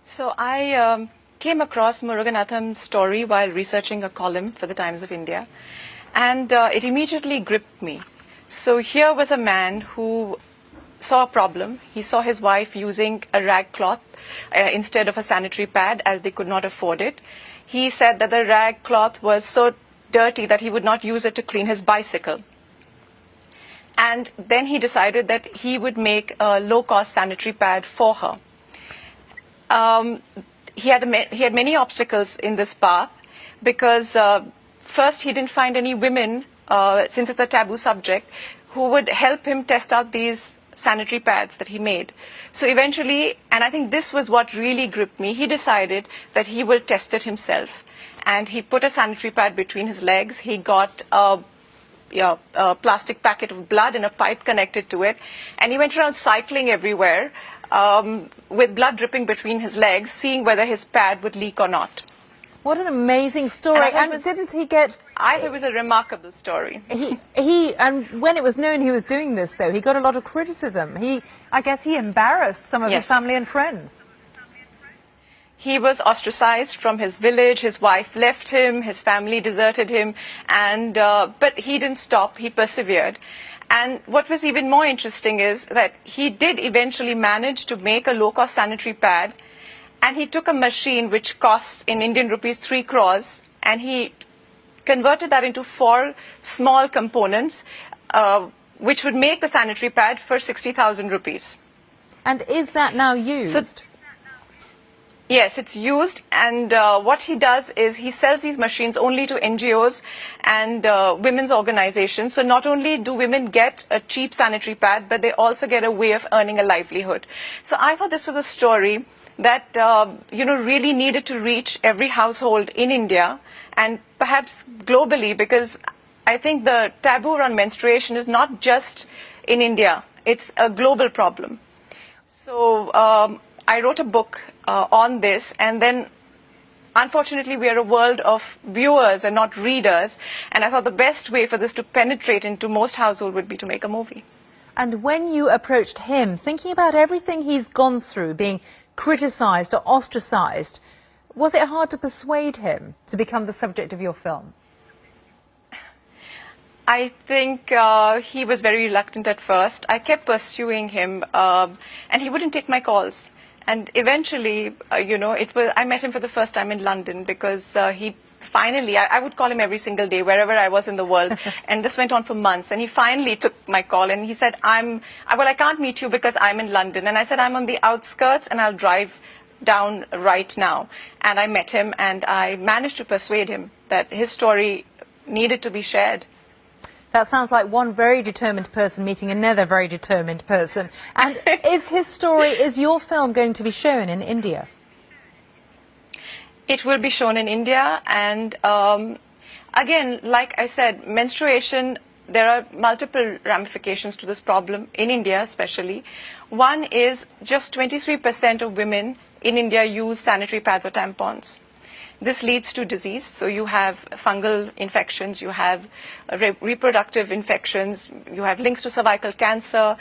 So I came across Muruganatham's story while researching a column for the Times of India, and it immediately gripped me. So here was a man who saw a problem. He saw his wife using a rag cloth instead of a sanitary pad as they could not afford it. He said that the rag cloth was so dirty that he would not use it to clean his bicycle. And then he decided that he would make a low-cost sanitary pad for her. He had many obstacles in this path because first he didn't find any women, since it's a taboo subject, who would help him test out these sanitary pads that he made. So eventually, and I think this was what really gripped me, he decided that he will test it himself. And he put a sanitary pad between his legs. He got a plastic packet of blood and a pipe connected to it. And he went around cycling everywhere with blood dripping between his legs, seeing whether his pad would leak or not. What an amazing story. And didn't he get... I thought it was a remarkable story. And when it was known he was doing this, though, he got a lot of criticism. I guess he embarrassed some of his family and friends. He was ostracized from his village, his wife left him, his family deserted him, and but he didn't stop, he persevered. And what was even more interesting is that he did eventually manage to make a low-cost sanitary pad, and he took a machine which costs in Indian rupees 3 crores, and he converted that into 4 small components, which would make the sanitary pad for 60,000 rupees. And is that now used? Yes, it's used, and what he does is he sells these machines only to NGOs and women's organizations. So not only do women get a cheap sanitary pad, but they also get a way of earning a livelihood. So I thought this was a story that really needed to reach every household in India and perhaps globally, because I think the taboo around menstruation is not just in India, it's a global problem. So I wrote a book on this, and then unfortunately we are a world of viewers and not readers, and I thought the best way for this to penetrate into most households would be to make a movie. And when you approached him, thinking about everything he's gone through, being criticized or ostracized, was it hard to persuade him to become the subject of your film? I think he was very reluctant at first. I kept pursuing him, and he wouldn't take my calls. And eventually, I met him for the first time in London because he finally, I would call him every single day, wherever I was in the world. And this went on for months. And he finally took my call and he said, I can't meet you because I'm in London. And I said, I'm on the outskirts and I'll drive down right now. And I met him and I managed to persuade him that his story needed to be shared. That sounds like one very determined person meeting another very determined person. And is your film going to be shown in India? It will be shown in India. And again, like I said, menstruation, there are multiple ramifications to this problem in India especially. One is just 23% of women in India use sanitary pads or tampons. This leads to disease. So you have fungal infections, you have reproductive infections, you have links to cervical cancer,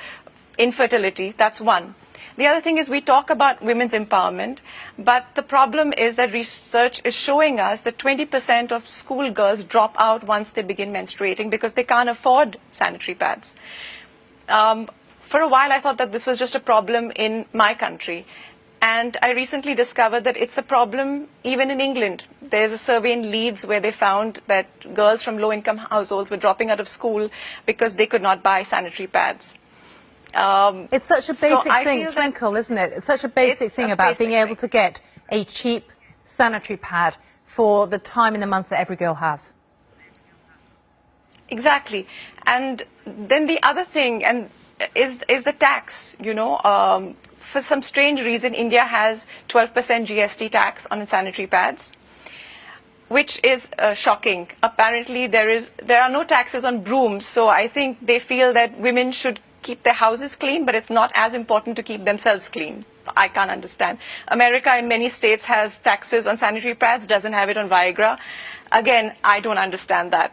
infertility. That's one. The other thing is we talk about women's empowerment, but the problem is that research is showing us that 20% of schoolgirls drop out once they begin menstruating because they can't afford sanitary pads. For a while, I thought that this was just a problem in my country. And I recently discovered that it's a problem even in England. There's a survey in Leeds where they found that girls from low-income households were dropping out of school because they could not buy sanitary pads. It's such a basic thing, Twinkle, isn't it? It's such a basic thing about being able to get a cheap sanitary pad for the time in the month that every girl has. Exactly. And then the other thing is the tax, For some strange reason, India has 12% GST tax on sanitary pads, which is shocking. Apparently, there are no taxes on brooms, so I think they feel that women should keep their houses clean, but it's not as important to keep themselves clean. I can't understand. America in many states has taxes on sanitary pads, doesn't have it on Viagra. Again, I don't understand that.